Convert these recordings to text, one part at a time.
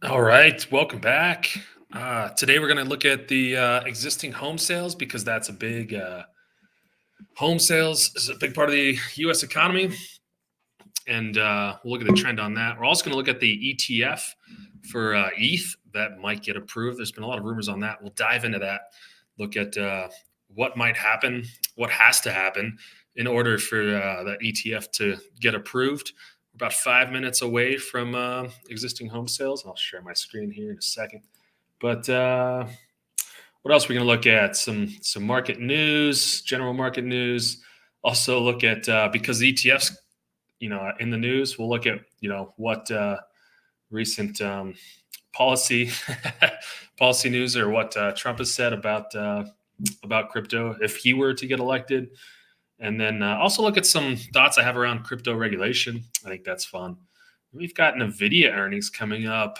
All right, welcome back. Today we're going to look at the existing home sales because that's a big home sales is a big part of the U.S. economy, and we'll look at the trend on that. We're also going to look at the ETF for ETH that might get approved. There's been a lot of rumors on that. We'll dive into that. Look at what might happen, what has to happen in order for that ETF to get approved. We're about 5 minutes away from existing home sales. I'll share my screen here in a second. But what else are we going to look at? Some market news, general market news. Also look at because the ETFs, in the news. We'll look at what recent policy policy news or what Trump has said about crypto if he were to get elected. And then also look at some thoughts I have around crypto regulation. I think that's fun. We've got NVIDIA earnings coming up,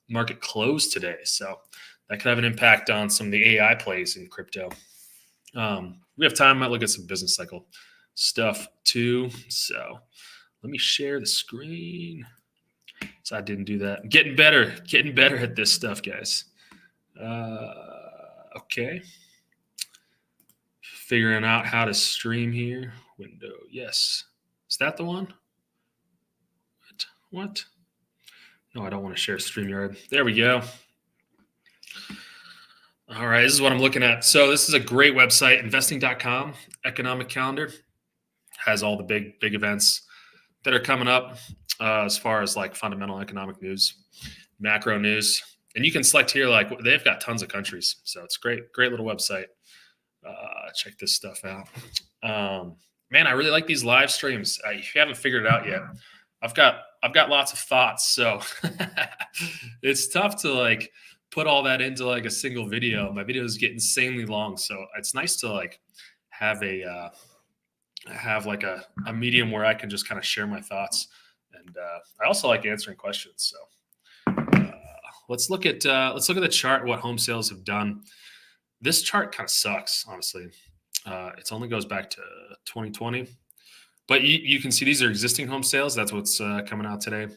market close today. So that could have an impact on some of the AI plays in crypto. We have time. I might look at some business cycle stuff too. So let me share the screen. So I didn't do that. Getting better at this stuff, guys. Okay. Figuring out how to stream here. Window. Yes. Is that the one? What? No, I don't want to share StreamYard. There we go. All right. This is what I'm looking at. So this is a great website, investing.com, economic calendar. Has all the big events that are coming up as far as like fundamental economic news, macro news. And you can select here, like they've got tons of countries. So it's great little website. Check this stuff out. Man, I really like these live streams. If you haven't figured it out yet, I've got lots of thoughts. So it's tough to like put all that into like a single video. My videos get insanely long. So it's nice to like have like a medium where I can just kind of share my thoughts. And I also like answering questions. So let's look at the chart, what home sales have done. This chart kind of sucks, honestly. It only goes back to 2020. But you can see these are existing home sales. That's what's coming out today.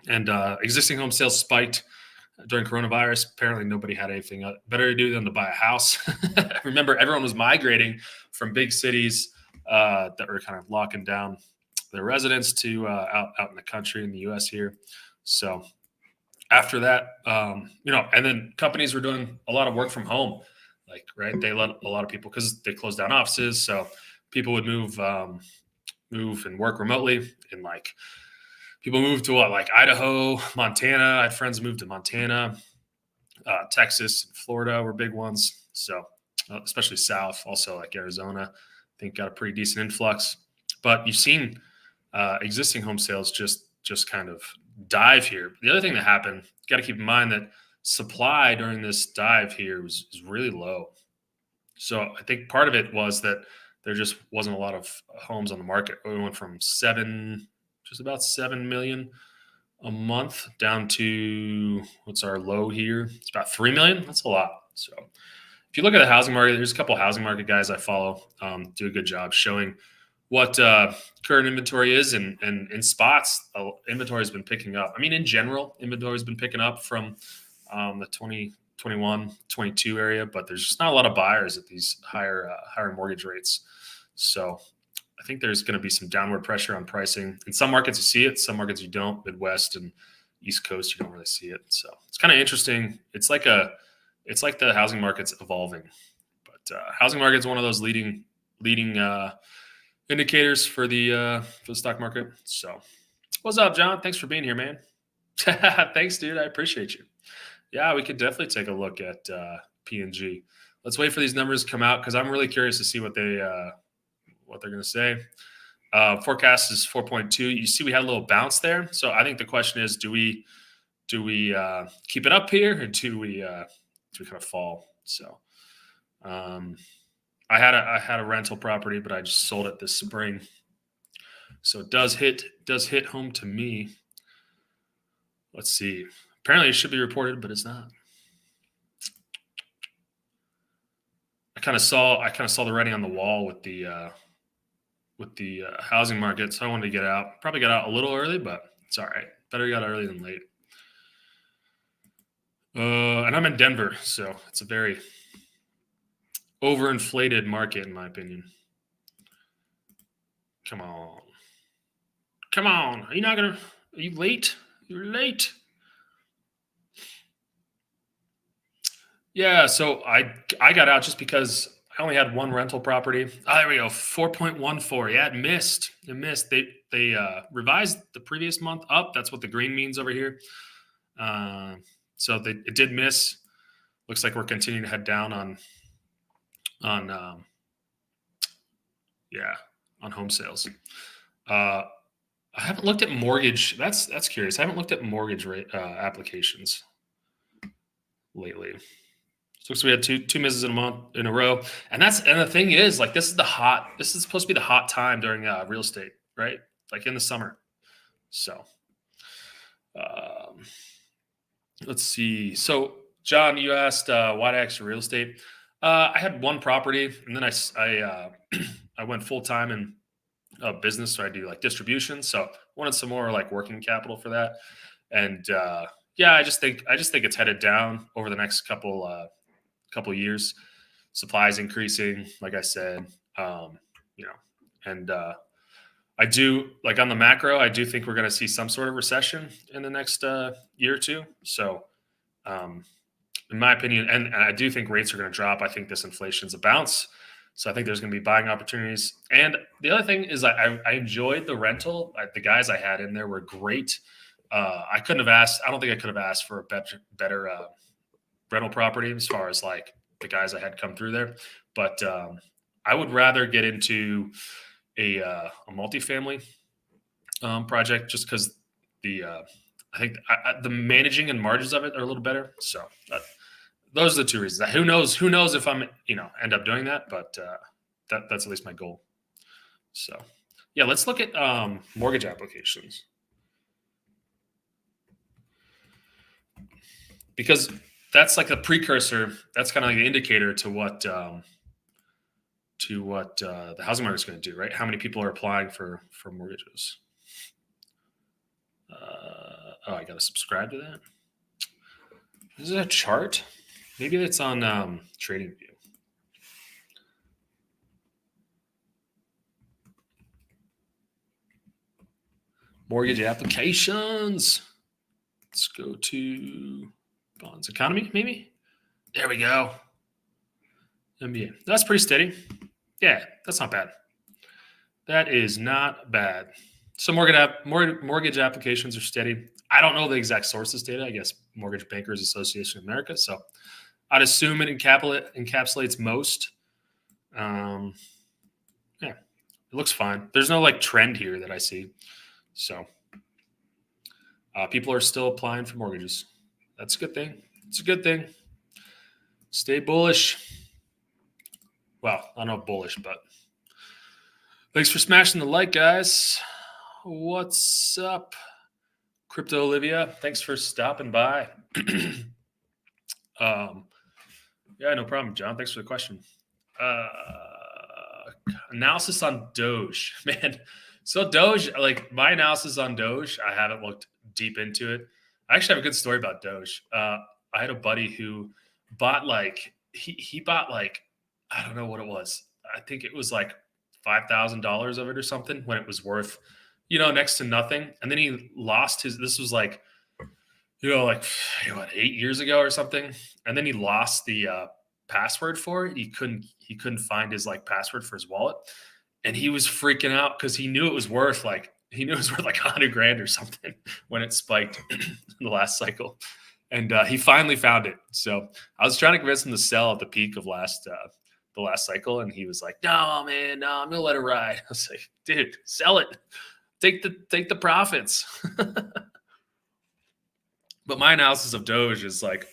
And existing home sales spiked during coronavirus. Apparently nobody had anything better to do than to buy a house. Remember, everyone was migrating from big cities that were kind of locking down their residents to out in the country in the U.S. here. So after that, and then companies were doing a lot of work from home. Like, right, they let a lot of people because they closed down offices. So people would move and work remotely. And like people moved to like Idaho, Montana. I had friends move to Montana, Texas, and Florida were big ones. So especially South, also like Arizona, I think got a pretty decent influx. But you've seen existing home sales just kind of dive here. The other thing that happened, you got to keep in mind that supply during this dive here was really low. So I think part of it was that there just wasn't a lot of homes on the market. We went from just about 7 million a month down to what's our low here? It's about 3 million. That's a lot. So if you look at the housing market, there's a couple of housing market guys I follow do a good job showing what current inventory is, and in spots, inventory has been picking up. I mean, in general, inventory has been picking up from the 2021, 22 area, but there's just not a lot of buyers at these higher mortgage rates. So I think there's going to be some downward pressure on pricing. In some markets you see it, some markets you don't. Midwest and East Coast, you don't really see it. So it's kind of interesting. It's like the housing market's evolving, but housing market is one of those leading indicators for the stock market. So what's up, John? Thanks for being here, man. Thanks, dude. I appreciate you. Yeah, we could definitely take a look at P&G. Let's wait for these numbers to come out because I'm really curious to see what they're going to say. Forecast is 4.2. You see, we had a little bounce there. So I think the question is, do we keep it up here, or do we kind of fall? So I had a rental property, but I just sold it this spring. So it does hit home to me. Let's see. Apparently it should be reported, but it's not. I kind of saw the writing on the wall with the housing market, so I wanted to get out. Probably got out a little early, but it's all right. Better got out early than late. And I'm in Denver, so it's a very overinflated market, in my opinion. Come on. Come on. Are you late? You're late. Yeah, so I got out just because I only had one rental property. Oh, there we go. 4.14. Yeah, it missed. It missed. They revised the previous month up. That's what the green means over here. So it did miss. Looks like we're continuing to head down on on home sales. I haven't looked at mortgage. That's curious. I haven't looked at mortgage rate applications lately. So we had two misses in a row, and the thing is, like, this is supposed to be the hot time during real estate, right? Like in the summer. So let's see. So John, you asked why to exit real estate. I had one property, and then I went full time in business, so I do like distribution. So I wanted some more like working capital for that, and I just think it's headed down over the next couple years. Supply's increasing, like I said, and I do, like, on the macro, I do think we're going to see some sort of recession in the next year or two. So, in my opinion, and I do think rates are going to drop. I think this inflation's a bounce. So I think there's going to be buying opportunities. And the other thing is I enjoyed the rental. The guys I had in there were great. I don't think I could have asked for a better rental property as far as like the guys I had come through there. But I would rather get into a multifamily project just because I think the managing and margins of it are a little better. So those are the two reasons. Who knows if I'm end up doing that, but that's at least my goal. So yeah, let's look at mortgage applications, because that's like the precursor. That's kind of like the indicator to what the housing market is going to do, right? How many people are applying for mortgages? I got to subscribe to that. Is it a chart? Maybe it's on TradingView. Mortgage applications. Let's go to bonds economy, maybe. There we go. MBA. That's pretty steady. Yeah, that's not bad. That is not bad. So mortgage applications are steady. I don't know the exact sources data. I guess Mortgage Bankers Association of America. So I'd assume it encapsulates most. It looks fine. There's no like trend here that I see. So people are still applying for mortgages. That's a good thing. It's a good thing. Stay bullish. Well, I don't know bullish, but thanks for smashing the like, guys. What's up? Crypto Olivia, thanks for stopping by. Yeah, no problem, John. Thanks for the question. Analysis on Doge, man. So Doge, like my analysis on Doge, I haven't looked deep into it. I actually have a good story about Doge. I had a buddy who bought he bought I don't know what it was. I think it was like $5,000 of it or something when it was worth, next to nothing. And then he lost this was like, 8 years ago or something. And then he lost the password for it. He couldn't find his password for his wallet. And he was freaking out because he knew it was worth like $100,000 or something when it spiked in the last cycle. And he finally found it. So I was trying to convince him to sell at the peak of the last cycle. And he was like, no, man, no, I'm going to let it ride. I was like, dude, sell it. Take the profits. But my analysis of Doge is like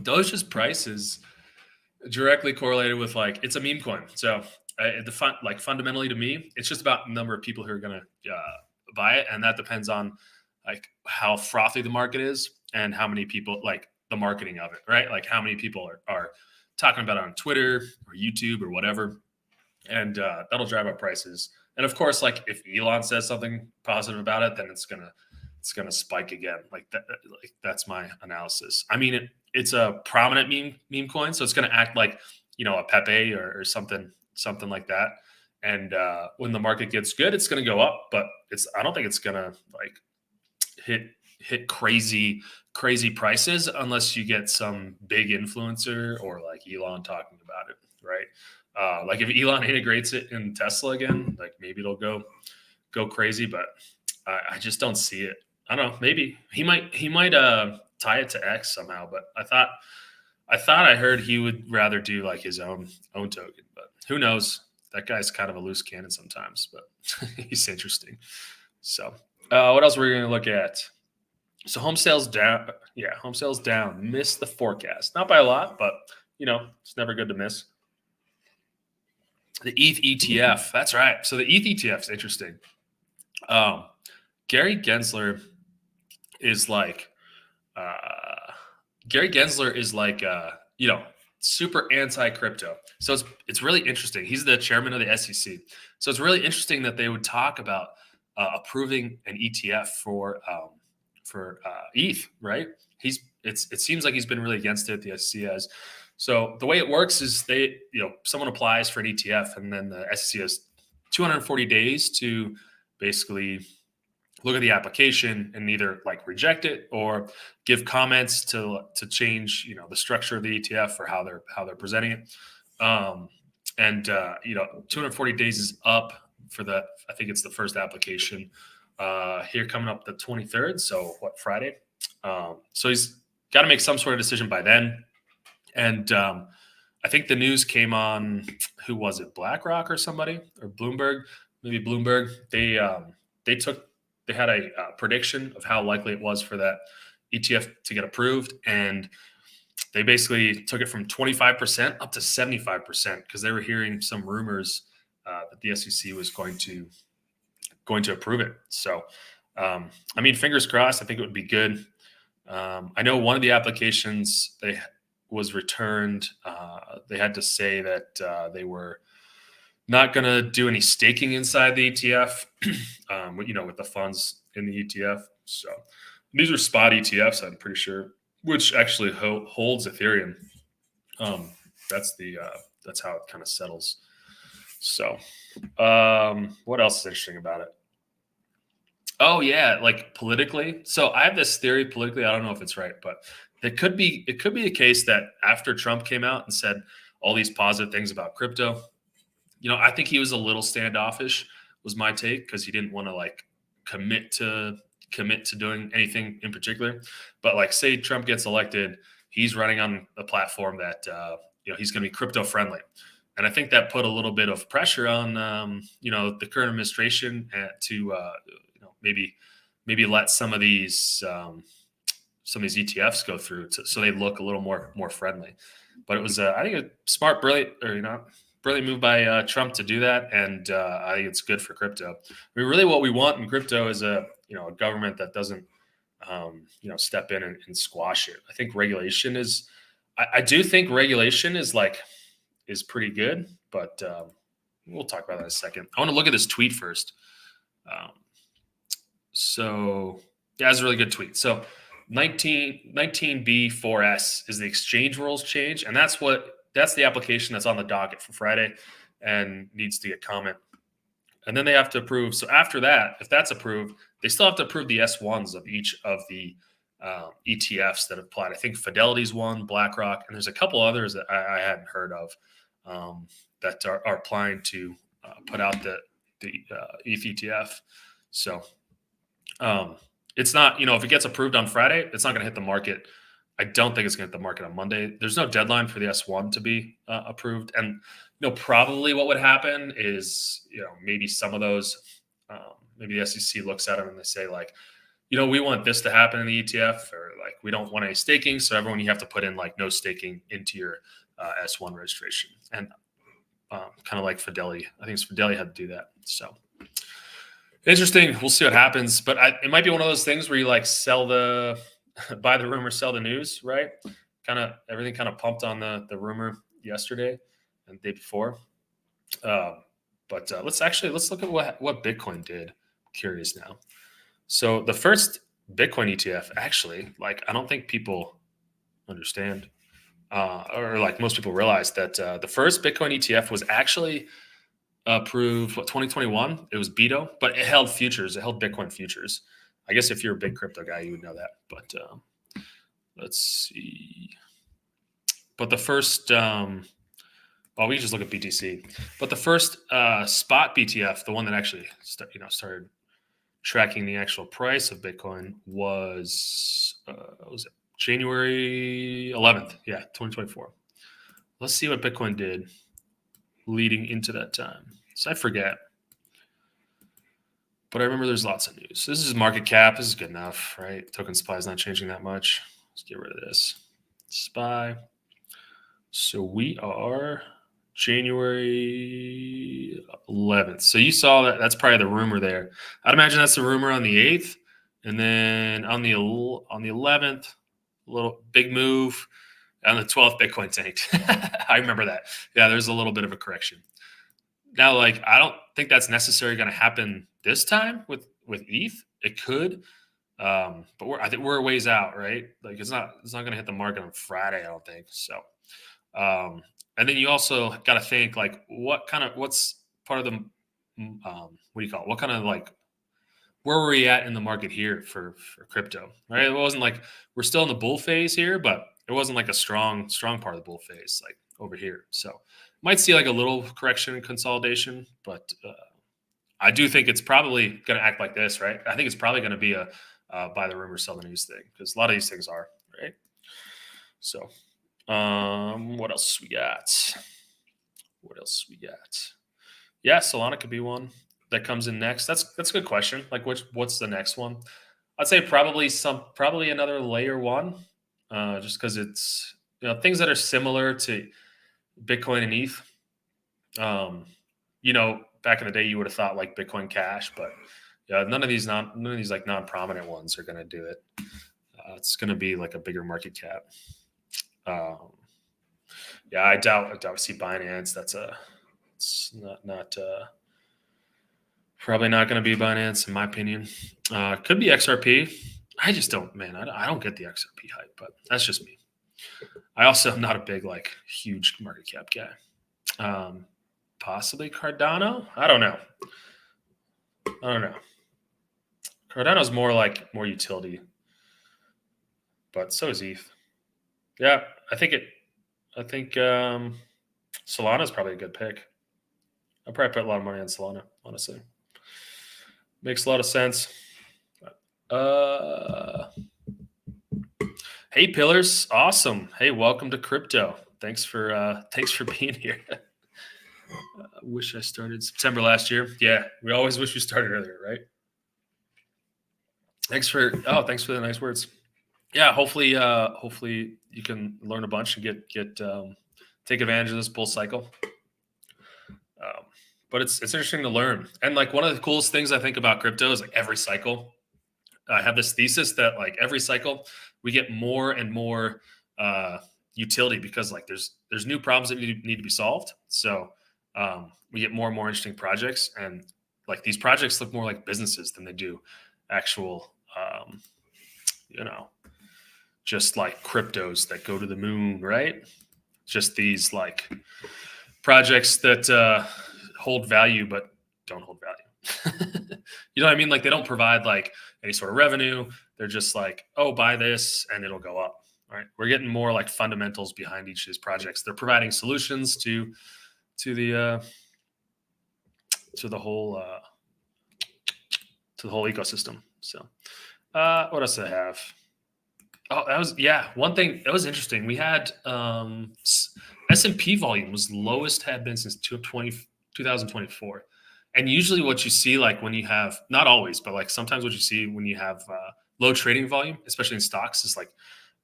Doge's price is directly correlated with it's a meme coin. So fundamentally to me, it's just about the number of people who are going to buy it. And that depends on how frothy the market is and how many people the marketing of it, right? Like how many people are talking about it on Twitter or YouTube or whatever. And that'll drive up prices. And of course, if Elon says something positive about it, then it's gonna it's gonna spike again. Like that. Like that's my analysis. I mean, it's a prominent meme coin, so it's gonna act like a Pepe or something like that. And when the market gets good, it's gonna go up. But I don't think it's gonna like hit crazy prices unless you get some big influencer or like Elon talking about it, right? Like if Elon integrates it in Tesla again, like maybe it'll go crazy, but I just don't see it. I don't know. Maybe he might tie it to X somehow, but I thought I heard he would rather do like his own token, but who knows? That guy's kind of a loose cannon sometimes, but he's interesting. So what else we're going to look at? So home sales down. Yeah, home sales down. Missed the forecast. Not by a lot, but it's never good to miss. The ETH ETF. That's right. So the ETH ETF is interesting. Gary Gensler is like super anti-crypto. So it's really interesting. He's the chairman of the SEC. So it's really interesting that they would talk about approving an ETF for ETH, right? It seems like he's been really against it. The SEC has. So the way it works is someone applies for an ETF, and then the SEC has 240 days to basically look at the application and either like reject it or give comments to change the structure of the ETF or how they're presenting it. 240 days is up for I think it's the first application here coming up the 23rd. So Friday? So he's got to make some sort of decision by then. And I think the news came on, who was it? BlackRock or somebody, or Bloomberg, maybe Bloomberg. They had a prediction of how likely it was for that ETF to get approved, and they basically took it from 25% up to 75% because they were hearing some rumors that the SEC was going to approve it. So, I mean, fingers crossed. I think it would be good. I know one of the applications was returned. They had to say that they were not going to do any staking inside the ETF, with the funds in the ETF. So these are spot ETFs, I'm pretty sure, which actually holds Ethereum. That's how it kind of settles. So what else is interesting about it? Oh yeah, like politically. So I have this theory politically. I don't know if it's right, but it could be a case that after Trump came out and said all these positive things about crypto, I think he was a little standoffish, was my take, because he didn't want to like commit to doing anything in particular. But like, say Trump gets elected, he's running on a platform that he's going to be crypto friendly, and I think that put a little bit of pressure on the current administration to maybe let some of these ETFs go through so they look a little more friendly. But it was I think a smart, brilliant move by Trump to do that, and I think it's good for crypto. I mean, really, what we want in crypto is a government that doesn't step in and squash it. I think regulation is. I do think regulation is pretty good, but we'll talk about that in a second. I want to look at this tweet first. So yeah, it's a really good tweet. So 19B4S is the exchange rules change, and that's the application that's on the docket for Friday and needs to get comment. And then they have to approve. So after that, if that's approved, they still have to approve the S1s of each of the ETFs that have applied. I think Fidelity's one, BlackRock, and there's a couple others that I hadn't heard of that are applying to put out the ETH ETF. So it's not, if it gets approved on Friday, it's not going to hit the market. I don't think it's going to hit the market on Monday. There's no deadline for the S1 to be approved. And, probably what would happen is, maybe some of those, maybe the SEC looks at them and they say like, we want this to happen in the ETF, or like, we don't want any staking. So everyone, you have to put in like no staking into your S1 registration. And kind of like Fidelity. I think Fidelity had to do that. So interesting. We'll see what happens. But it might be one of those things where you like buy the rumor, sell the news, right? Everything kind of pumped on the rumor yesterday and the day before. But let's look at what Bitcoin did. I'm curious now. So the first Bitcoin ETF, actually, like I don't think people understand, or like most people realize that the first Bitcoin ETF was actually approved, 2021. It was BITO, but it held futures. It held Bitcoin futures. I guess if you're a big crypto guy, you would know that. But let's see. But the first, well, we can just look at BTC. But the first spot BTF, the one that actually started tracking the actual price of Bitcoin, was it January 11th? Yeah, 2024. Let's see what Bitcoin did leading into that time. So I forget. But I remember there's lots of news. This is market cap. This is good enough, right? Token supply is not changing that much. Let's get rid of this. SPY. So we are January 11th. So you saw that. That's probably the rumor there. I'd imagine that's the rumor on the 8th. And then on the 11th, a little big move. On the 12th, Bitcoin tanked. I remember that. Yeah, there's a little bit of a correction. Now, like, I don't think that's necessarily going to happen this time with ETH. It could, but I think we're a ways out, right? Like, it's not going to hit the market on Friday, I don't think. So, and then you also got to think like, what's part of the, what do you call it? What kind of like, where were we at in the market here for crypto, right? It wasn't like we're still in the bull phase here, but it wasn't like a strong part of the bull phase like over here. So might see like a little correction and consolidation, but I do think it's probably going to act like this, right? I think it's probably going to be a buy the rumor, sell the news thing, because a lot of these things are, right? So what else we got? Yeah, Solana could be one that comes in next. That's a good question. Like, what's the next one? I'd say probably another layer one, just because it's things that are similar to Bitcoin and ETH. Back in the day, you would have thought like Bitcoin Cash, but yeah, none of these like non-prominent ones are going to do it. It's going to be like a bigger market cap. Yeah, I doubt we see Binance. It's not probably not going to be Binance in my opinion. Could be XRP. I just don't, man. I don't get the XRP hype, but that's just me. I also am not a big like huge market cap guy. Possibly Cardano. I don't know. Cardano's more utility, but so is ETH. Yeah, I think Solana is probably a good pick. I'll probably put a lot of money on Solana, honestly. Makes a lot of sense. Hey, Pillars. Awesome. Hey, welcome to crypto. Thanks for being here. Wish I started September last year. Yeah, we always wish we started earlier, right? Thanks for the nice words. Yeah, hopefully you can learn a bunch and get take advantage of this bull cycle. But it's interesting to learn. And like one of the coolest things I think about crypto is like every cycle, I have this thesis that like every cycle we get more and more utility because like there's new problems that need to be solved. So we get more and more interesting projects, and like these projects look more like businesses than they do actual, just like cryptos that go to the moon, right? Just these like projects that hold value but don't hold value. You know what I mean? Like they don't provide like any sort of revenue. They're just like, oh, buy this and it'll go up. All right. We're getting more like fundamentals behind each of these projects. They're providing solutions to the whole ecosystem. So what else do I have? Oh, one thing that was interesting. We had S&P volume was lowest had been since 2024. And usually what you see, like when you have, not always, but like sometimes what you see when you have low trading volume, especially in stocks, is like,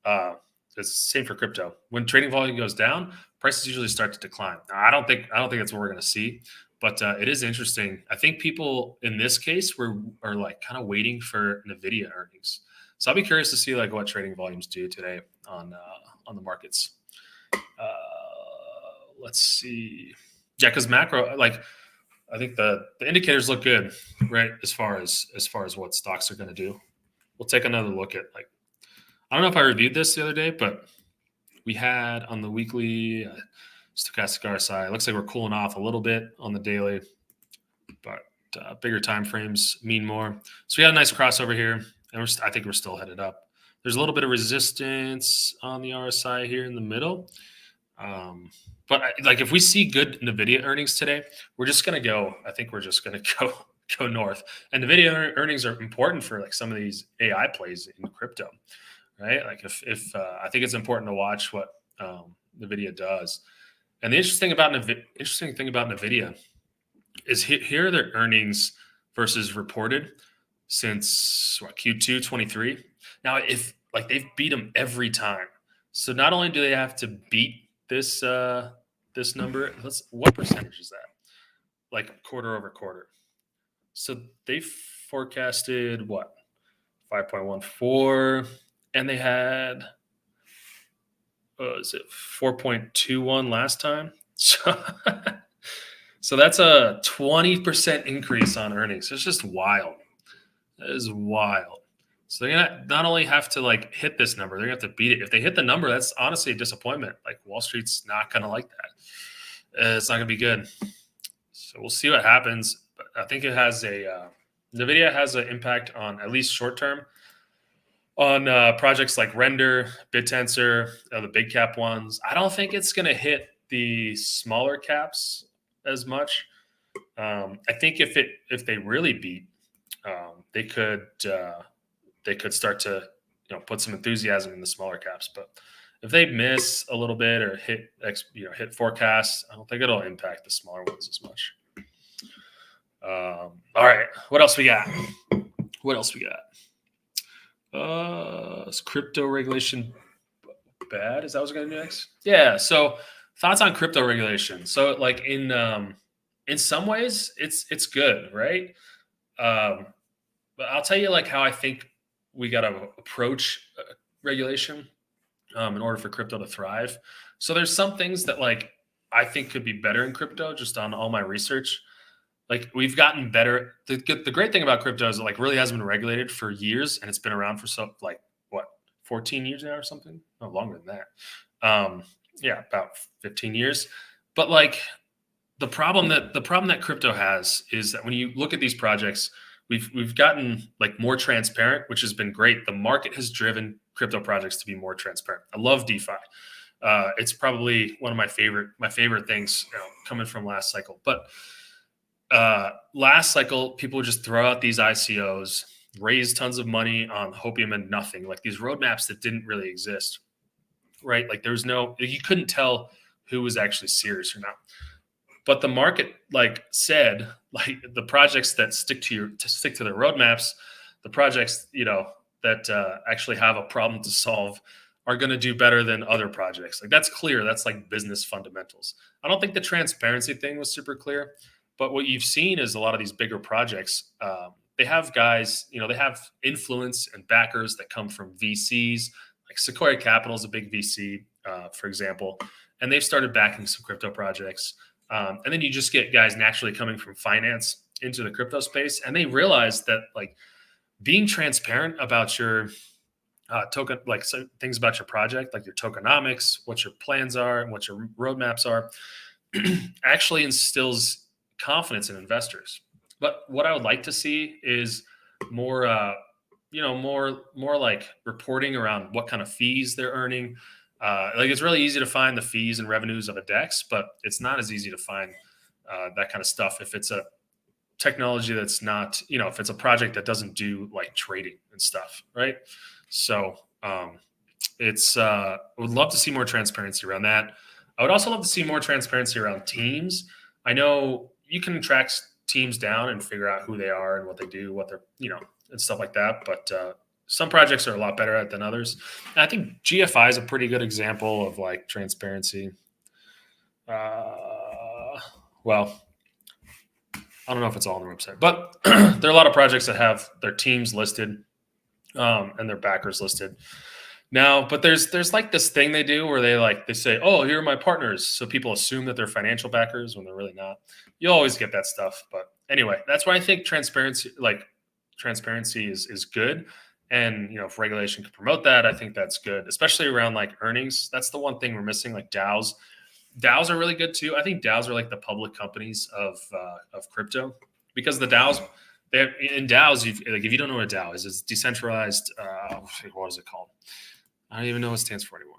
it's the same for crypto. When trading volume goes down, prices usually start to decline. Now, I don't think that's what we're going to see, but it is interesting. I think people in this case are like kind of waiting for NVIDIA earnings. So I'll be curious to see like what trading volumes do today on the markets. Let's see. Yeah, because macro, like I think the indicators look good, right? As far as what stocks are going to do. we'll take another look at like, I don't know if I reviewed this the other day, but we had on the weekly stochastic RSI. It looks like we're cooling off a little bit on the daily, but bigger time frames mean more. So we had a nice crossover here, and I think we're still headed up. There's a little bit of resistance on the RSI here in the middle. But like if we see good NVIDIA earnings today, we're just going to go, I think we're just going to go north. And NVIDIA earnings are important for like some of these AI plays in crypto, right? Like if I think it's important to watch what NVIDIA does. And the interesting thing about NVIDIA is here are their earnings versus reported since Q2 23. Now, if like they've beat them every time, so not only do they have to beat this this number, what percentage is that? Like quarter over quarter. So they forecasted what 5.14, and they had is it 4.21 last time? So that's a 20% increase on earnings. It's just wild. That is wild. So they're gonna not only have to like hit this number, they're gonna have to beat it. If they hit the number, that's honestly a disappointment. Like Wall Street's not gonna like that. It's not gonna be good. So we'll see what happens. But I think it has NVIDIA has an impact on at least short term on projects like Render, BitTensor, the big cap ones. I don't think it's gonna hit the smaller caps as much. I think if they really beat, they could start to put some enthusiasm in the smaller caps. But if they miss a little bit or hit forecasts, I don't think it'll impact the smaller ones as much. All right, what else we got? Is crypto regulation bad? Is that what's going to do next? Yeah. So thoughts on crypto regulation. So like in some ways it's good, right? But I'll tell you like how I think we got to approach regulation in order for crypto to thrive. So there's some things that like I think could be better in crypto just on all my research. Like we've gotten better. The great thing about crypto is it like really hasn't been regulated for years, and it's been around for 14 years now or something? No, longer than that. Yeah, about 15 years. But like the problem that crypto has is that when you look at these projects, we've gotten like more transparent, which has been great. The market has driven crypto projects to be more transparent. I love DeFi. It's probably one of my favorite things coming from last cycle. But last cycle, people would just throw out these ICOs, raise tons of money on hopium and nothing, like these roadmaps that didn't really exist, right? Like you couldn't tell who was actually serious or not. But the market like said, like the projects that stick to their roadmaps, the projects, that actually have a problem to solve are going to do better than other projects. Like that's clear. That's like business fundamentals. I don't think the transparency thing was super clear, but what you've seen is a lot of these bigger projects, they have guys, they have influence and backers that come from VCs. Like Sequoia Capital is a big VC, for example, and they've started backing some crypto projects. And then you just get guys naturally coming from finance into the crypto space, and they realize that like being transparent about your token, like things about your project, like your tokenomics, what your plans are, and what your roadmaps are, actually instills confidence in investors. But what I would like to see is more, more like reporting around what kind of fees they're earning. Like it's really easy to find the fees and revenues of a DEX, but it's not as easy to find that kind of stuff if it's a technology that's not, if it's a project that doesn't do like trading and stuff, right? So I would love to see more transparency around that. I would also love to see more transparency around teams. I know you can track teams down and figure out who they are and what they do, what they're, and stuff like that. But some projects are a lot better at it than others. And I think GFI is a pretty good example of like transparency. Well, I don't know if it's all on the website, but there are a lot of projects that have their teams listed and their backers listed. Now, but there's like this thing they do where they say, oh, here are my partners. So people assume that they're financial backers when they're really not. You'll always get that stuff. But anyway, that's why I think transparency is good. And, if regulation could promote that, I think that's good, especially around like earnings. That's the one thing we're missing, like DAOs. DAOs are really good too. I think DAOs are like the public companies of crypto, because the DAOs, in DAOs, like if you don't know what a DAO is, it's decentralized. What is it called? I don't even know what it stands for anymore.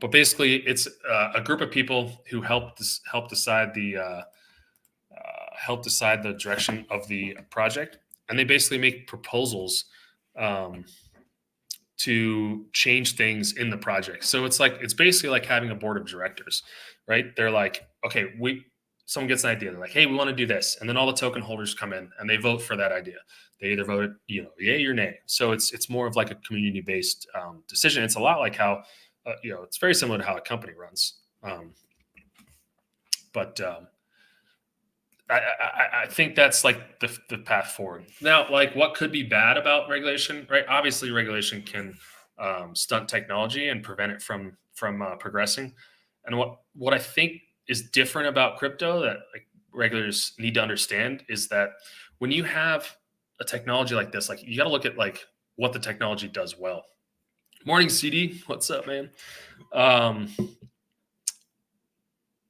But basically, it's a group of people who help decide the direction of the project, and they basically make proposals to change things in the project. So it's basically like having a board of directors, right? They're like, okay, someone gets an idea. They're like, hey, we want to do this, and then all the token holders come in and they vote for that idea. They either vote, yay or nay. So it's more of like a community based decision. It's a lot like how it's very similar to how a company runs. But I think that's like the path forward. Now, like what could be bad about regulation, right? Obviously, regulation can stunt technology and prevent it from progressing. And what I think is different about crypto that like regulators need to understand is that when you have a technology like this, like you got to look at like what the technology does well. Morning, CD. What's up, man?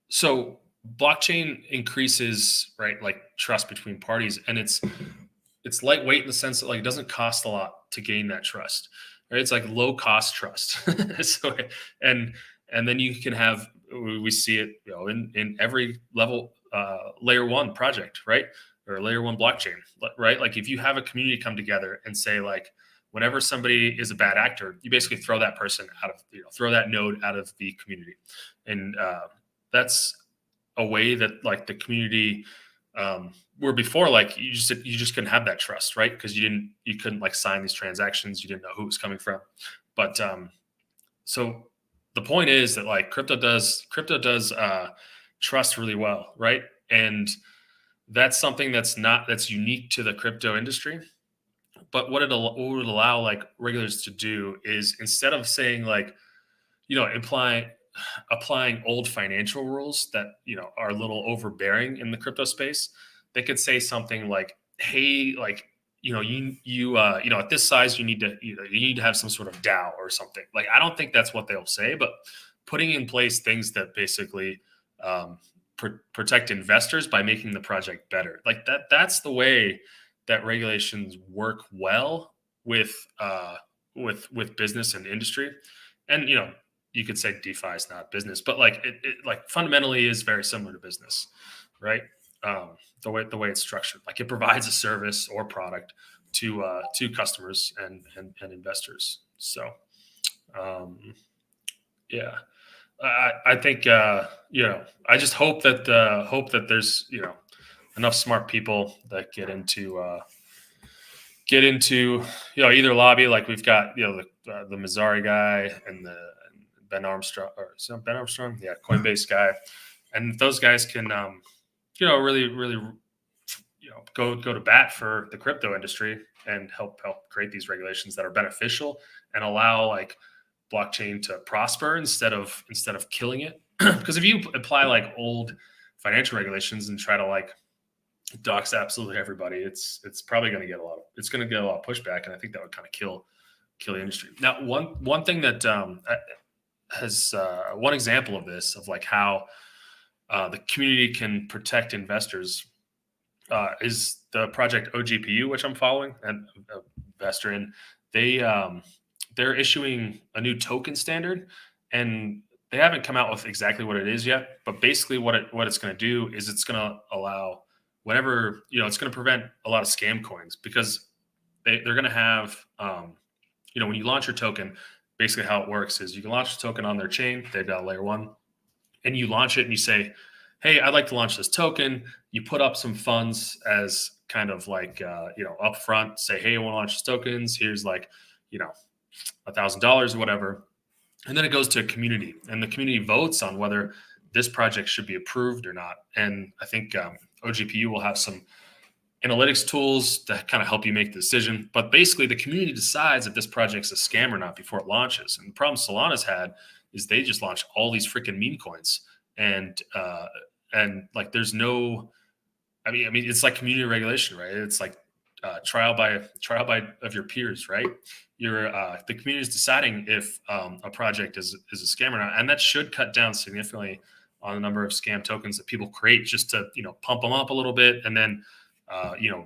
So blockchain increases, right, like trust between parties, and it's lightweight in the sense that like it doesn't cost a lot to gain that trust, right? It's like low cost trust. So and then you can have, we see it in every level layer one project, right, or layer one blockchain, right? Like if you have a community come together and say like, whenever somebody is a bad actor, you basically throw that person out of, throw that node out of the community. And that's a way that like the community where before, like you just couldn't have that trust, right? Because you couldn't like sign these transactions. You didn't know who it was coming from. But so the point is that like crypto does trust really well, right? And that's something that's unique to the crypto industry. But what it would allow like regulators to do is, instead of saying like, applying old financial rules that are a little overbearing in the crypto space, they could say something like, hey, like at this size you need to have some sort of DAO or something. Like I don't think that's what they'll say, but putting in place things that basically protect investors by making the project better, like that's the way that regulations work well with business and industry. And you could say DeFi is not business, but like it like fundamentally is very similar to business, right? The way it's structured, like it provides a service or product to customers and investors. So yeah, I think I just hope that there's enough smart people that get into either lobby, like we've got the Mazzari guy and the Ben Armstrong, or is that Ben Armstrong? Yeah, Coinbase guy, and those guys can really go to bat for the crypto industry and help create these regulations that are beneficial and allow like blockchain to prosper instead of killing it. Because if you apply like old financial regulations and try to like dox absolutely everybody, it's probably going to get a lot of pushback, and I think that would kind of kill the industry. Now, one thing that has one example of this, of like how the community can protect investors, is the project oGPU, which I'm following and investor in. They're issuing a new token standard, and they haven't come out with exactly what it is yet. But basically, what it's going to do is it's going to allow whenever it's going to prevent a lot of scam coins, because they're going to have when you launch your token, basically how it works is you can launch the token on their chain. They've got layer one, and you launch it and you say, hey, I'd like to launch this token. You put up some funds as kind of like upfront, say, hey, I want to launch these tokens. Here's like $1,000 or whatever. And then it goes to a community, and the community votes on whether this project should be approved or not. And I think oGPU will have some analytics tools to kind of help you make the decision. But basically, the community decides if this project's a scam or not before it launches. And the problem Solana's had is they just launched all these freaking meme coins, and like there's no, I mean it's like community regulation, right? It's like trial by of your peers, right? The community is deciding if a project is a scam or not, and that should cut down significantly on the number of scam tokens that people create just to pump them up a little bit and then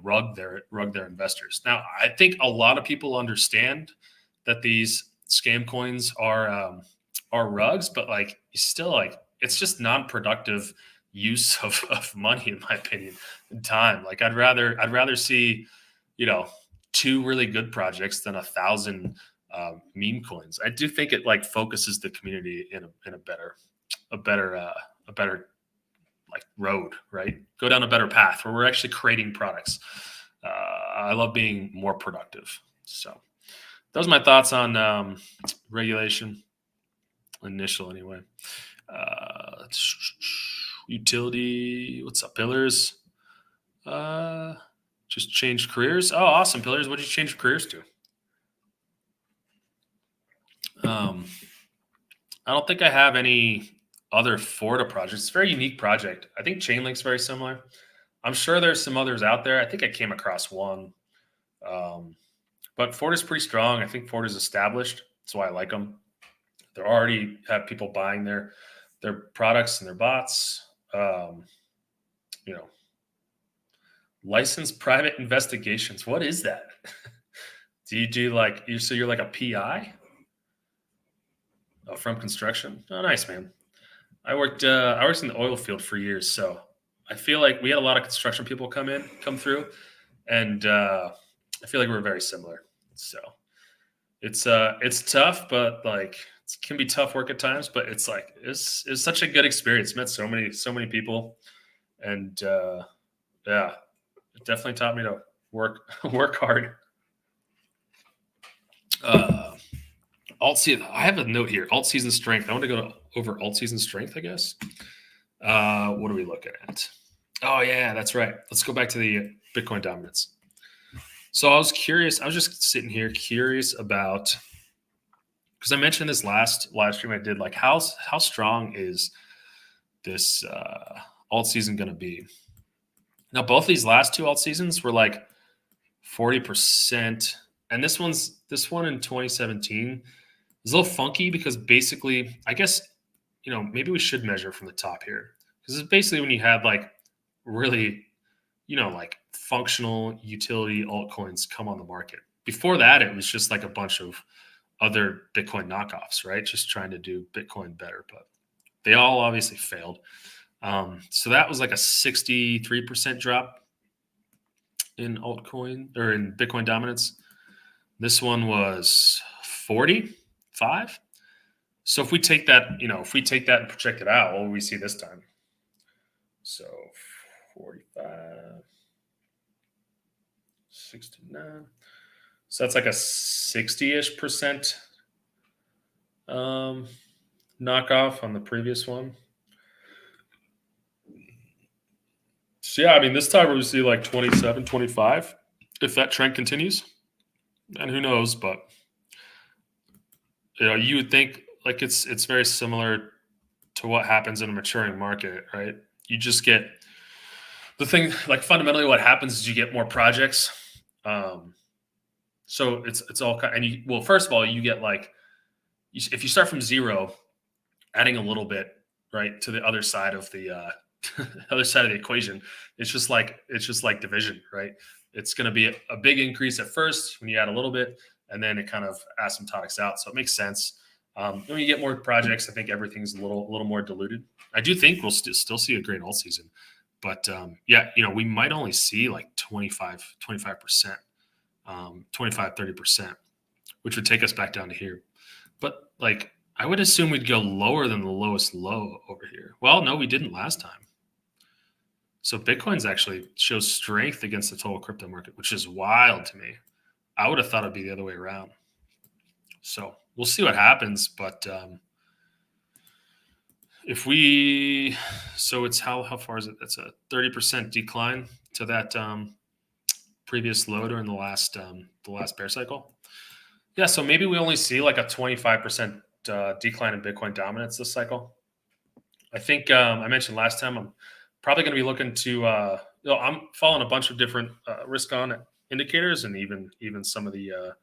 rug their investors. Now, I think a lot of people understand that these scam coins are rugs, but like still like it's just non-productive use of money, in my opinion, and time. Like I'd rather see, 2 really good projects than 1,000 meme coins. I do think it like focuses the community in a better like road, right? Go down a better path where we're actually creating products. I love being more productive. So those are my thoughts on regulation. Initial anyway. Utility. What's up, Pillars? Just changed careers. Oh, awesome, Pillars. What did you change your careers to? I don't think I have any other Florida projects. It's a very unique project. I think Chainlink's very similar. I'm sure there's some others out there. I think I came across one. But Florida's pretty strong. I think Florida's established. That's why I like them. They already have people buying their products and their bots. Licensed private investigations. What is that? Do you do like so you're like a PI? Oh, from construction. Oh, nice, man. I worked in the oil field for years, so I feel like we had a lot of construction people come through, and I feel like we're very similar. So it's tough, but like it can be tough work at times. But it's such a good experience. Met so many people, and yeah, it definitely taught me to work hard. Alt season. I have a note here. Alt season strength. I want to go over alt season strength, I guess. What are we looking at? Oh yeah, that's right. Let's go back to the Bitcoin dominance. So I was curious. I was just sitting here curious about, because I mentioned this last stream I did, like how strong is this alt season going to be? Now both these last 2 alt seasons were like 40%, and this one in 2017 is a little funky because basically, I guess, maybe we should measure from the top here, because it's basically when you had like really, like functional utility altcoins come on the market. Before that, it was just like a bunch of other Bitcoin knockoffs, right? Just trying to do Bitcoin better, but they all obviously failed. So that was like a 63% drop in altcoin or in Bitcoin dominance. This one was 45. So if we take that, and project it out, what will we see this time? So 45, 69. So that's like a 60-ish% knockoff on the previous one. So yeah, I mean, this time we'll see like 27, 25 if that trend continues. And who knows, but you would think like it's very similar to what happens in a maturing market, right? You just get the thing, like fundamentally what happens is you get more projects. So it's all kind, and first of all, you get like, if you start from zero, adding a little bit, right, to the other side of the other side of the equation, it's just like division, right? It's going to be a big increase at first when you add a little bit, and then it kind of asymptotics out. So it makes sense. When you get more projects, I think everything's a little more diluted. I do think we'll still see a great alt season, but yeah, we might only see like 25%, 30%, which would take us back down to here. But like, I would assume we'd go lower than the lowest low over here. Well, no, we didn't last time. So Bitcoin's actually shows strength against the total crypto market, which is wild to me. I would have thought it'd be the other way around. So we'll see what happens. But so it's how far is it? That's a 30% decline to that previous low during the last bear cycle. Yeah, so maybe we only see like a 25% decline in Bitcoin dominance this cycle. I think I mentioned last time I'm probably going to be looking to, I'm following a bunch of different risk on indicators and even some of the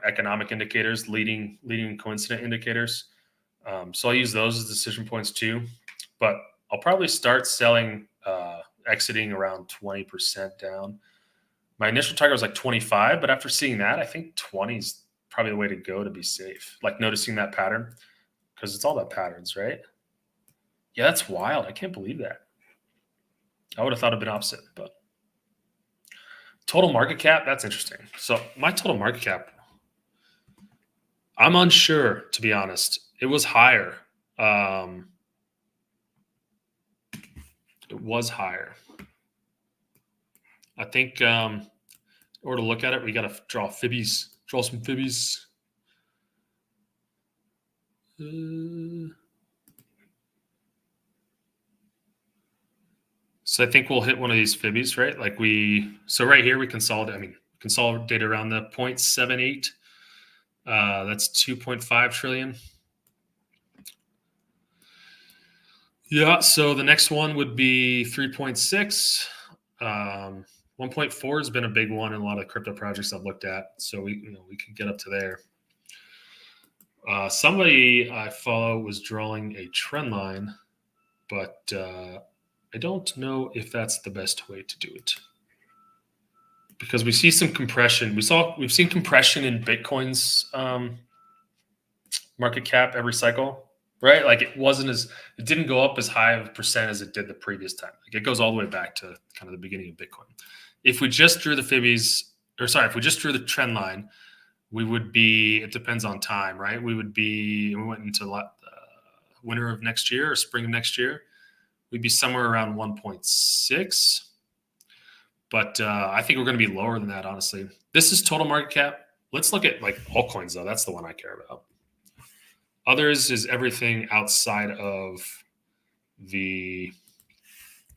economic indicators, leading coincident indicators. So I'll use those as decision points too. But I'll probably start selling, exiting around 20% down. My initial target was like 25, but after seeing that, I think 20 is probably the way to go to be safe. Like noticing that pattern, because it's all about patterns, right? Yeah, that's wild. I can't believe that. I would have thought it'd been opposite, but total market cap, that's interesting. So my total market cap, I'm unsure, to be honest. It was higher. It was higher. I think in order to look at it, we got to draw fibbies, draw some fibbies. So I think we'll hit one of these fibbies, right? Like so right here we consolidate around the 0.78. That's 2.5 trillion. Yeah, so the next one would be 3.6. 1.4 has been a big one in a lot of crypto projects I've looked at. So we could get up to there. Somebody I follow was drawing a trend line, but I don't know if that's the best way to do it, because we see some compression. We've seen compression in Bitcoin's market cap every cycle, right? Like it didn't go up as high of a percent as it did the previous time. Like it goes all the way back to kind of the beginning of Bitcoin. If we just drew the if we just drew the trend line, we would be, it depends on time, right? We went into winter of next year or spring of next year. We'd be somewhere around 1.6. But I think we're going to be lower than that, honestly. This is total market cap. Let's look at like altcoins, though. That's the one I care about. Others is everything outside of the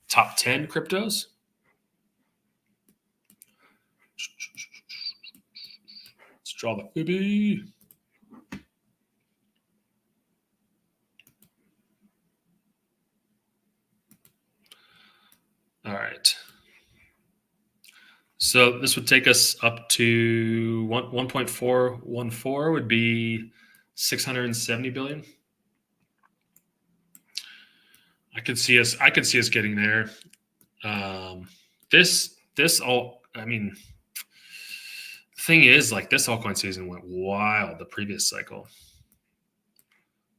top 10 cryptos. Let's draw the Fibby. All right. So this would take us up to 1.414 would be 670 billion. I could see us getting there. Thing is, like, this altcoin season went wild the previous cycle.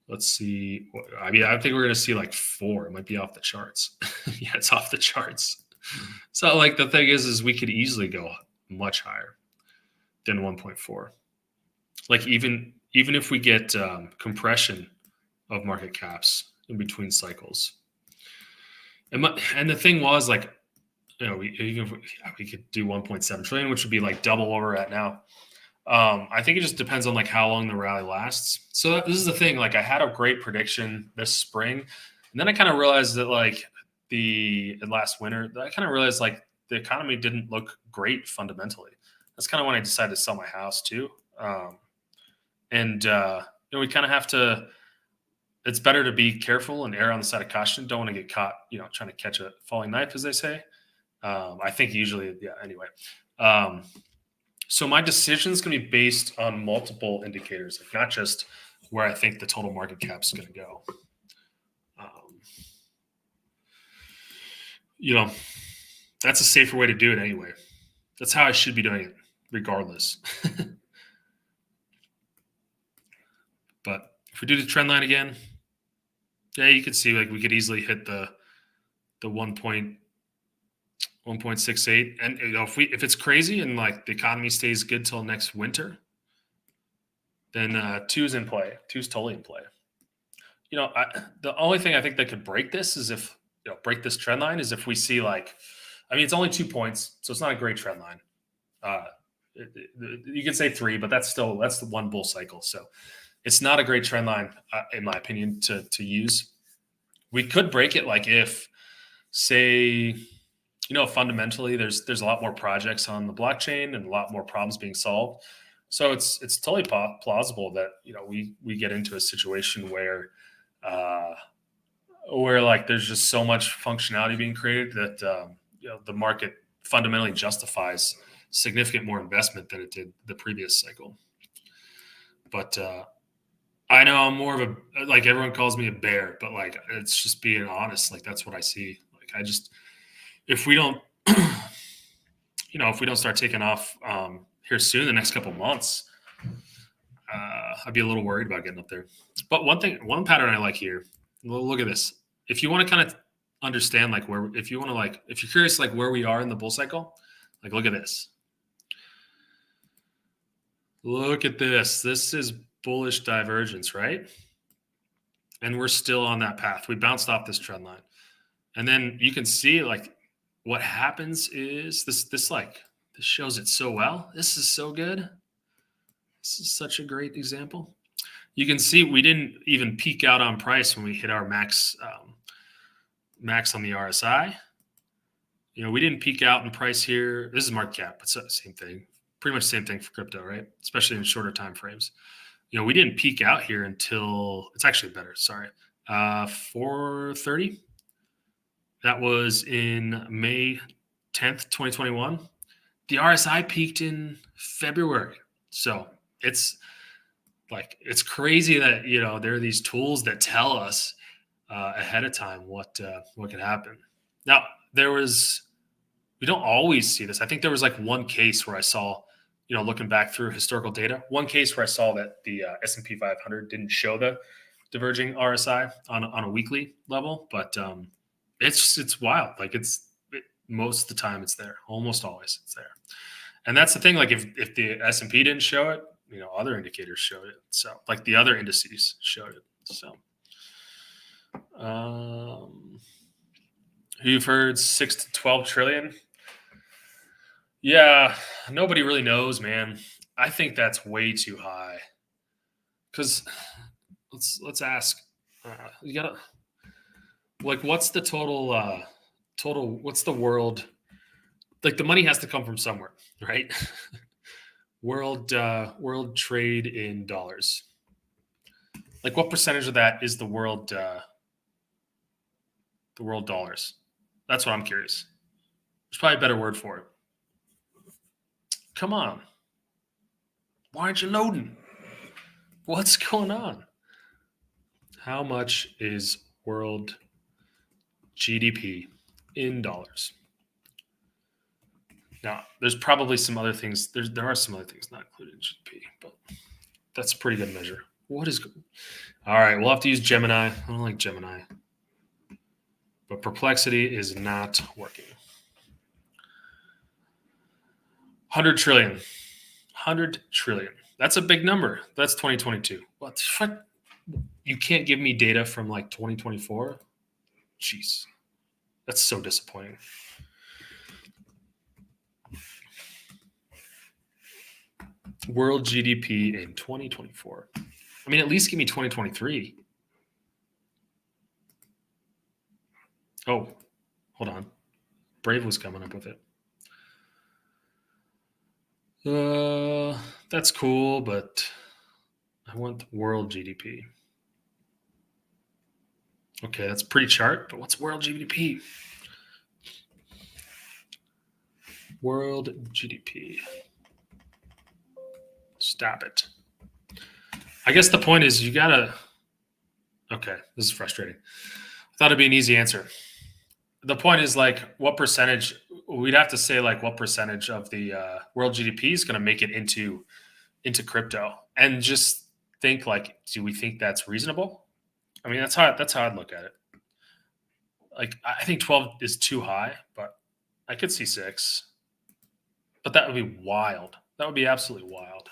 Let's see. I think we're going to see like 4. It might be off the charts. Yeah, it's off the charts. So like the thing is we could easily go much higher than 1.4. Like even if we get compression of market caps in between cycles. And the thing was, like, we could do 1.7 trillion, which would be like double where we're at now. I think it just depends on like how long the rally lasts. So this is the thing. Like I had a great prediction this spring, and then I kind of realized that like last winter, I kind of realized like the economy didn't look great fundamentally. That's kind of when I decided to sell my house too. We kind of have to. It's better to be careful and err on the side of caution. Don't want to get caught, trying to catch a falling knife, as they say. I think usually, yeah. Anyway, so my decision is going to be based on multiple indicators, like not just where I think the total market cap is going to go. That's a safer way to do it anyway. That's how I should be doing it, regardless. But if we do the trend line again, yeah, you can see like we could easily hit the 1.68, and if it's crazy and like the economy stays good till next winter, then 2 is in play. 2 is totally in play. The only thing I think that could break this is if break this trend line is if we see it's only 2 points, so it's not a great trend line. You can say 3, but that's the one bull cycle, so it's not a great trend line in my opinion to use. We could break it like if, say, fundamentally there's a lot more projects on the blockchain and a lot more problems being solved. So it's totally plausible that we get into a situation where like there's just so much functionality being created that the market fundamentally justifies significant more investment than it did the previous cycle. But I know I'm more of a, like, everyone calls me a bear, but like, it's just being honest. Like, that's what I see. Like, if we don't, if we don't start taking off here soon, the next couple of months, I'd be a little worried about getting up there. But one pattern I like here, look at this. If you want to kind of understand, like, if you're curious, like, where we are in the bull cycle, like, look at this. Look at this. This is bullish divergence, right? And we're still on that path. We bounced off this trend line. And then you can see, like, what happens is this shows it so well. This is so good. This is such a great example. You can see we didn't even peak out on price when we hit our max on the RSI. We didn't peak out in price here. This is market cap. It's the same thing. Pretty much the same thing for crypto, right? Especially in shorter time frames. We didn't peak out here until, it's actually better, sorry, 4:30. That was in May 10th, 2021. The RSI peaked in February. So it's crazy that, there are these tools that tell us ahead of time what could happen. Now, we don't always see this. I think there was like one case where I saw, looking back through historical data, one case where I saw that the S&P 500 didn't show the diverging RSI on a weekly level, but it's wild. Like, most of the time it's there. Almost always it's there. And that's the thing. Like, if the S&P didn't show it, other indicators showed it. So, like, the other indices showed it. So, you've heard 6 to 12 trillion. Yeah, nobody really knows, man. I think that's way too high. Because let's ask. You gotta, like, what's the total? What's the world? Like, the money has to come from somewhere, right? World trade in dollars. Like, what percentage of that is the world dollars? That's what I'm curious. There's probably a better word for it. Come on. Why aren't you loading? What's going on? How much is world GDP in dollars? Now, there's probably some other things. There are some other things not included in GDP, but that's a pretty good measure. All right, we'll have to use Gemini. I don't like Gemini. But Perplexity is not working. 100 trillion. 100 trillion. That's a big number. That's 2022. What the fuck? You can't give me data from like 2024? Jeez. That's so disappointing. World GDP in 2024. I mean, at least give me 2023. Oh, hold on. Brave was coming up with it. That's cool, but I want world GDP. Okay, that's pretty chart, but what's world GDP? World GDP. Stop it. I guess the point is you gotta. Okay, this is frustrating. I thought it'd be an easy answer. The point is, like, what percentage? We'd have to say, like, what percentage of the world GDP is going to make it into crypto, and just think, like, do we think that's reasonable? I mean, that's how I'd look at it. Like, I think 12 is too high, but I could see 6. But that would be wild. That would be absolutely wild.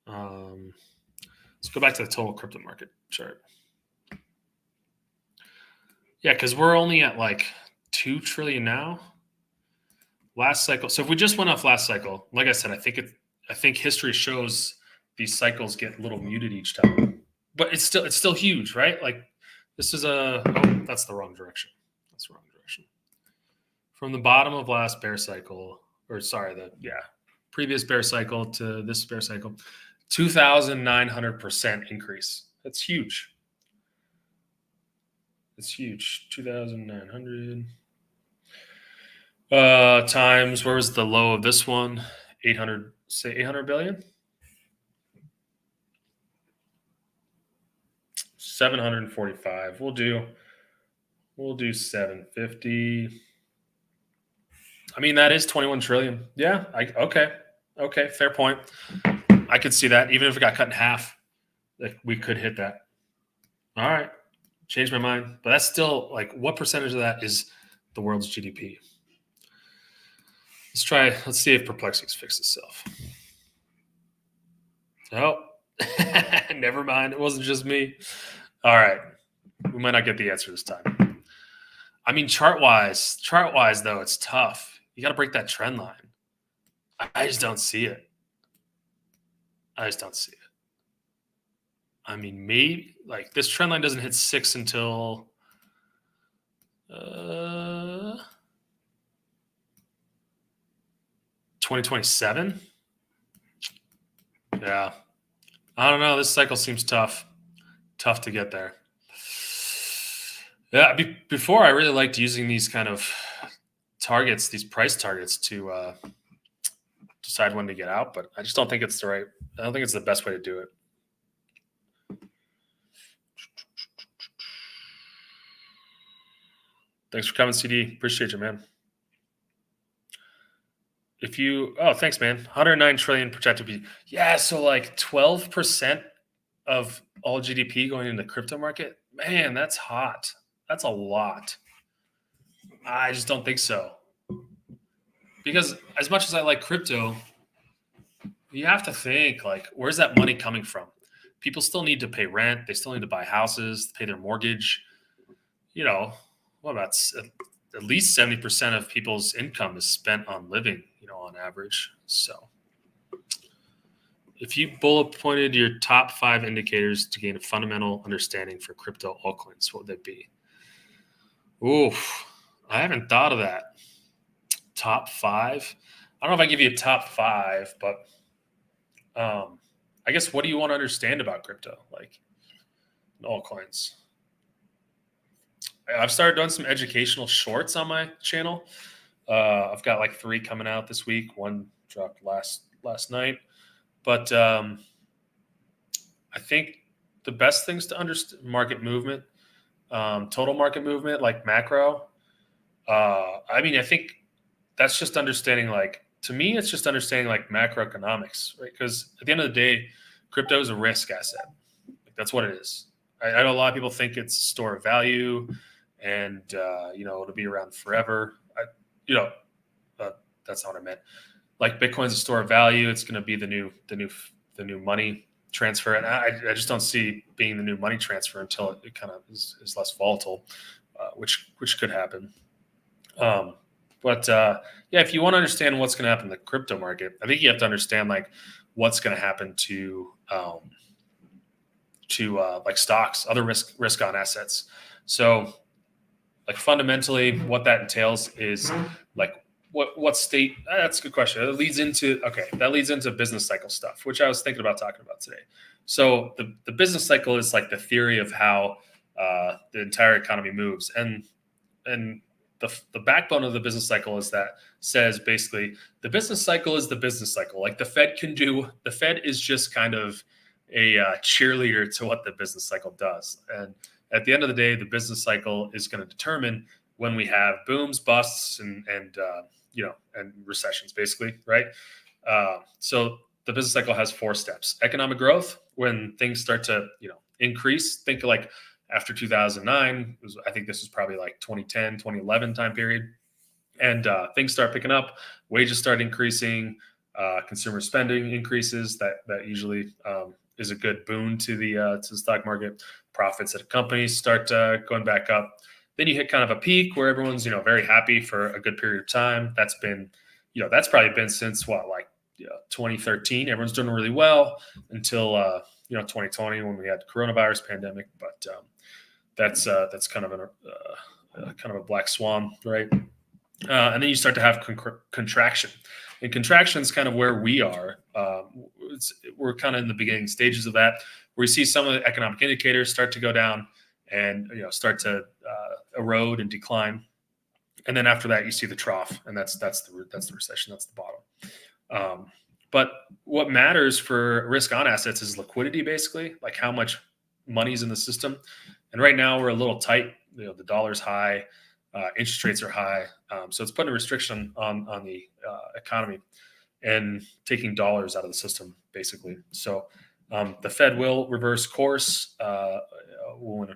Let's go back to the total crypto market chart. Yeah, because we're only at like 2 trillion now. Last cycle. So if we just went off last cycle, like I said, I think history shows these cycles get a little muted each time. But it's still huge, right? Like, this is that's the wrong direction. That's the wrong direction. From the bottom of last bear cycle, previous bear cycle to this bear cycle, 2,900% increase. That's huge. It's huge. 2,900. Times, where was the low of this one? 800, say 800 billion? 745. We'll do 750. I mean, that is 21 trillion. Yeah. Okay. Fair point. I could see that. Even if it got cut in half, like we could hit that. All right. Changed my mind. But that's still like, what percentage of that is the world's GDP? Let's see if Perplexity's fixed itself. Oh, never mind. It wasn't just me. All right. We might not get the answer this time. I mean, chart-wise, though, it's tough. You got to break that trend line. I just don't see it. I mean, maybe like this trend line doesn't hit 6 until 2027. Yeah. I don't know. This cycle seems tough to get there. Yeah. Before, I really liked using these kind of targets, these price targets to decide when to get out, but I just don't think it's I don't think it's the best way to do it. Thanks for coming, CD. Appreciate you, man. Thanks, man. 109 trillion projected. Yeah, so like 12% of all GDP going into the crypto market. Man, that's hot. That's a lot. I just don't think so. Because as much as I like crypto, you have to think like, where's that money coming from? People still need to pay rent. They still need to buy houses, pay their mortgage. What about at least 70% of people's income is spent on living, on average. So if you bullet pointed your top 5 indicators to gain a fundamental understanding for crypto altcoins, what would they be? Oof, I haven't thought of that. Top 5? I don't know if I give you a top 5, but I guess what do you want to understand about crypto, like altcoins? I've started doing some educational shorts on my channel. I've got like 3 coming out this week. One dropped last night, but I think the best things to understand market movement, total market movement, like macro. I mean, I think that's just understanding to me, it's just understanding macroeconomics, right? Because at the end of the day, crypto is a risk asset. That's what it is. I know a lot of people think it's a store of value and, it'll be around forever. That's not what I meant. Like Bitcoin's a store of value. It's going to be the new money transfer. And I just don't see being the new money transfer until it kind of is less volatile, which could happen. If you want to understand what's going to happen in the crypto market, I think you have to understand what's going to happen to stocks, other risk on assets. So fundamentally what that entails is what state, that's a good question. That leads into business cycle stuff, which I was thinking about talking about today. So the business cycle is like the theory of how the entire economy moves. And the backbone of the business cycle says basically the business cycle is the business cycle. Like the Fed is just kind of a cheerleader to what the business cycle does. And at the end of the day, the business cycle is going to determine when we have booms, busts, and recessions, basically, right? So the business cycle has 4 steps. Economic growth, when things start to increase. Think after 2009, I think this was probably 2010, 2011 time period. And things start picking up, wages start increasing, consumer spending increases. That usually is a good boon to the stock market. Profits at companies start going back up. Then you hit kind of a peak where everyone's very happy for a good period of time. That's probably been since 2013. Everyone's doing really well until 2020 when we had the coronavirus pandemic. But that's kind of a black swan, right? And then you start to have contraction. And contraction is kind of where we are. We're kind of in the beginning stages of that, where you see some of the economic indicators start to go down and start to erode and decline. And then after that, you see the trough, and that's the recession. That's the bottom. But what matters for risk on assets is liquidity, basically, like how much money's in the system. And right now we're a little tight. The dollar's high, interest rates are high, so it's putting a restriction on the economy and taking dollars out of the system, basically. So the Fed will reverse course when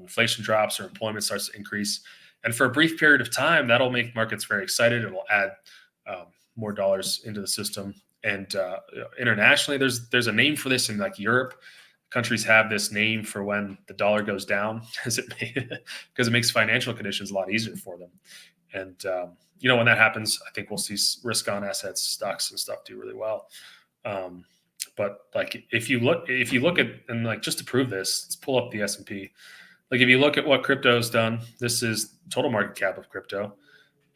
inflation drops or employment starts to increase. And for a brief period of time, that'll make markets very excited. It'll add more dollars into the system. And internationally, there's a name for this in like Europe. Countries have this name for when the dollar goes down, because it makes financial conditions a lot easier for them. And when that happens, I think we'll see risk on assets, stocks, and stuff do really well. But like if you look at, and like just to prove this, let's pull up the S&P. Like if you look at what crypto's done, this is total market cap of crypto.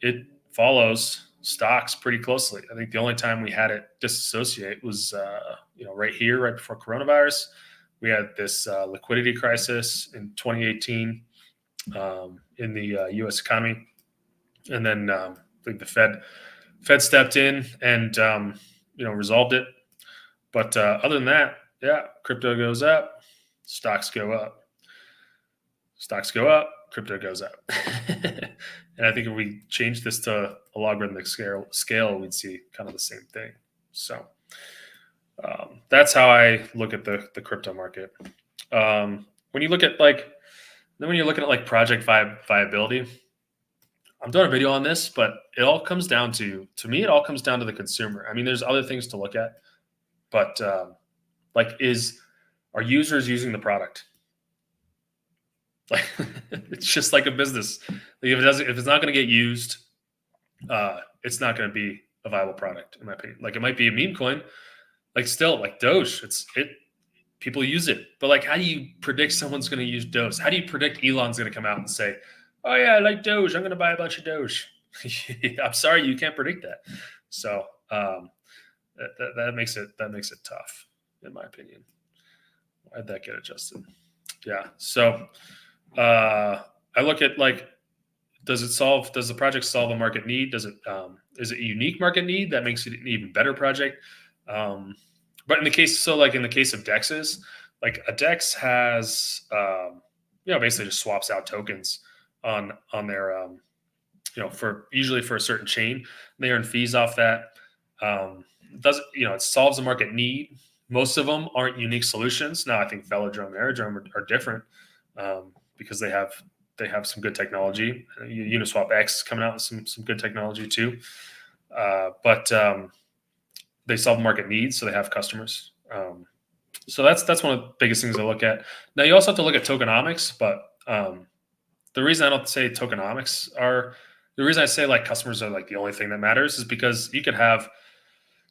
It follows stocks pretty closely. I think the only time we had it disassociate was right here, right before coronavirus. We had this liquidity crisis in 2018 in the U.S. economy, and then I think the Fed stepped in and resolved it. But other than that, yeah, crypto goes up, stocks go up. Stocks go up, crypto goes up. And I think if we change this to a logarithmic scale, we'd see kind of the same thing. So that's how I look at the crypto market. When you look at when you're looking at project viability, I'm doing a video on this, but it all comes down to me, it all comes down to the consumer. I mean, there's other things to look at, but are users using the product? Like it's just like a business. Like if it's not going to get used, it's not going to be a viable product, in my opinion. Like it might be a meme coin, like Doge. People use it, but how do you predict someone's going to use Doge? How do you predict Elon's going to come out and say, "Oh yeah, I like Doge. I'm going to buy a bunch of Doge"? I'm sorry, you can't predict that. So that makes it tough, in my opinion. Why'd that get adjusted? Yeah. So. I look at does the project solve a market need? Is it a unique market need that makes it an even better project? But in the case of DEXs, a DEX has, basically just swaps out tokens on their, usually for a certain chain. They earn fees off that. It solves a market need. Most of them aren't unique solutions. Now I think Velodrome and Aerodrome are different. Because they have some good technology. Uniswap X is coming out with some good technology too. But they solve market needs, so they have customers. So that's one of the biggest things I look at. Now you also have to look at tokenomics, but the reason I don't say tokenomics the reason I say customers are the only thing that matters is because you could have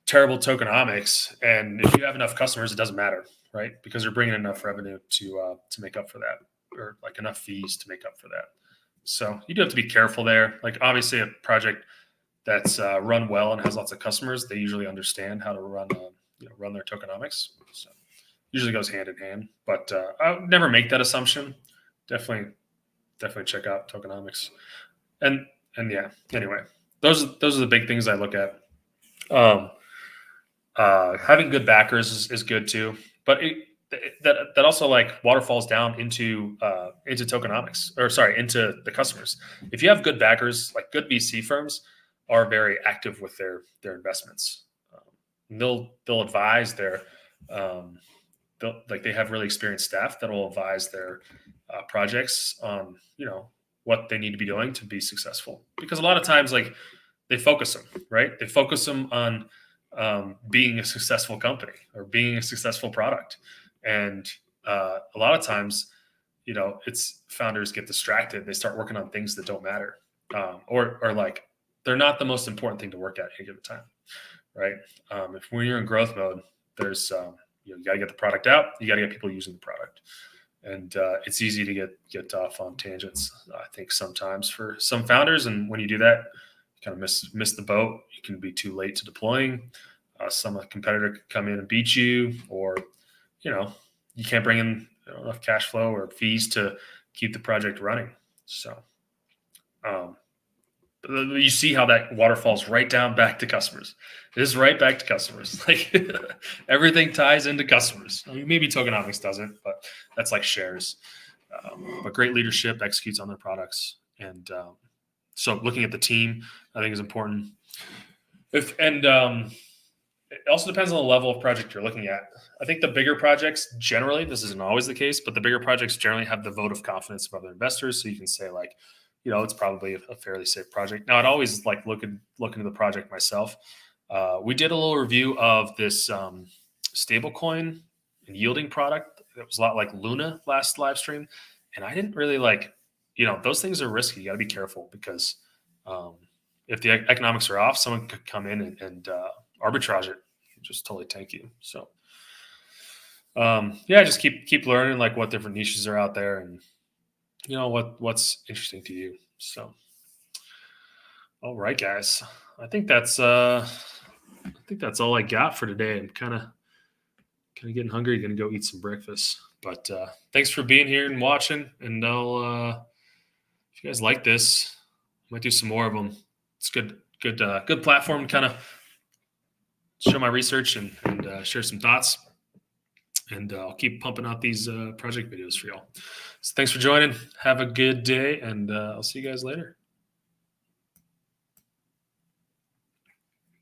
terrible tokenomics, and if you have enough customers, it doesn't matter, right? Because you're bringing enough revenue to make up for that, or enough fees to make up for that. So you do have to be careful there. Obviously a project that's run well and has lots of customers, they usually understand how to run their tokenomics. So usually goes hand in hand, but I would never make that assumption. Definitely check out tokenomics. And yeah, anyway, those are the big things I look at. Having good backers is good too, but that also waterfalls down into tokenomics, into the customers. If you have good backers, good VC firms are very active with their investments. They'll advise their they have really experienced staff that will advise their projects on what they need to be doing to be successful. Because a lot of times they focus them, right? They focus them on being a successful company or being a successful product. And a lot of times, it's founders get distracted. They start working on things that don't matter, or they're not the most important thing to work at any given time, right? When you're in growth mode, there's you got to get the product out. You got to get people using the product, and it's easy to get off on tangents. I think sometimes for some founders, and when you do that, you kind of miss the boat. You can be too late to deploying. Some competitor could come in and beat you, or you can't bring in enough cash flow or fees to keep the project running. So You see how that waterfalls right down back to customers. It is right back to customers. Like everything ties into customers. I mean, maybe tokenomics doesn't, but that's like shares. But great leadership executes on their products. And so looking at the team, I think is important. It also depends on the level of project you're looking at. I think the bigger projects generally, this isn't always the case, but the bigger projects generally have the vote of confidence of other investors. So you can say like, it's probably a fairly safe project. Now I'd always like look into the project myself. We did a little review of this stablecoin and yielding product. It was a lot like Luna last live stream. And I didn't really those things are risky. You got to be careful because if the economics are off, someone could come in and arbitrage it, just totally tank you. So, just keep learning like what different niches are out there and what's interesting to you. So, all right, guys, I think that's all I got for today. I'm kind of getting hungry. Gonna go eat some breakfast. But thanks for being here and watching. And I'll if you guys like this, I might do some more of them. It's good platform to kind of show my research and share some thoughts. And I'll keep pumping out these project videos for y'all. So thanks for joining. Have a good day, and I'll see you guys later.